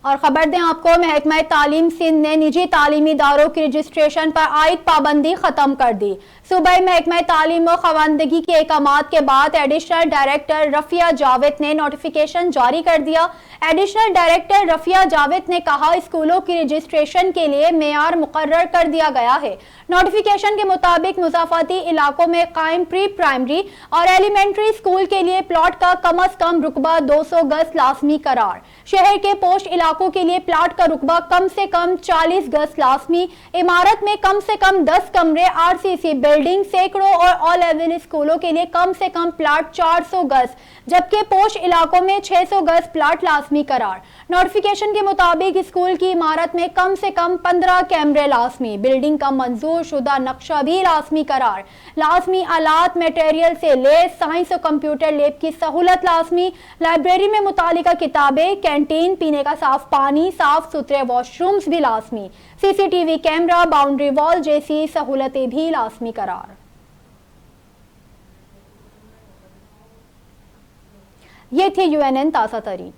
اور خبر دیں آپ کو، محکمہ تعلیم سندھ نے نجی تعلیمی اداروں کی رجسٹریشن پر عائد پابندی ختم کر دی۔ صوبائی محکمہ تعلیم و خواندگی کے احکامات کے بعد ایڈیشنل ڈائریکٹر رفیہ جاوید نے نوٹیفیکیشن جاری کر دیا۔ ایڈیشنل ڈائریکٹر رفیہ جاوید نے کہا، اسکولوں کی رجسٹریشن کے لیے معیار مقرر کر دیا گیا ہے۔ نوٹیفیکیشن کے مطابق مضافاتی علاقوں میں قائم پری پرائمری اور ایلیمنٹری اسکول کے لیے پلاٹ کا کم از کم رقبہ 200 گز لازمی قرار۔ شہر کے پوش علاقوں کے لیے پلاٹ کا رقبہ کم سے کم 40 گز لازمی۔ عمارت میں کم سے کم 10 کمرے، RCC بلڈنگ، سینکڑوں اور آل لیول اسکولوں کے لیے کم سے کم پلاٹ 400 گز، جبکہ پوش علاقوں میں 600 گز پلاٹ لازمی قرار۔ نوٹیفیکیشن کے مطابق اسکول کی عمارت میں کم سے کم 15 کیمرے لازمی، بلڈنگ کا منظور شدہ نقشہ بھی لازمی قرار۔ لازمی آلات میٹیریل سے لیس، سائنس و کمپیوٹر لیب کی سہولت لازمی۔ لائبریری میں متعلقہ کتابیں، کینٹین، پینے کا صاف پانی، صاف ستھرے واش رومز بھی لازمی۔ CCTV کیمرہ، باؤنڈری وال جیسی سہولتیں بھی لازمی قرار۔ یہ تھی UNN تازہ ترین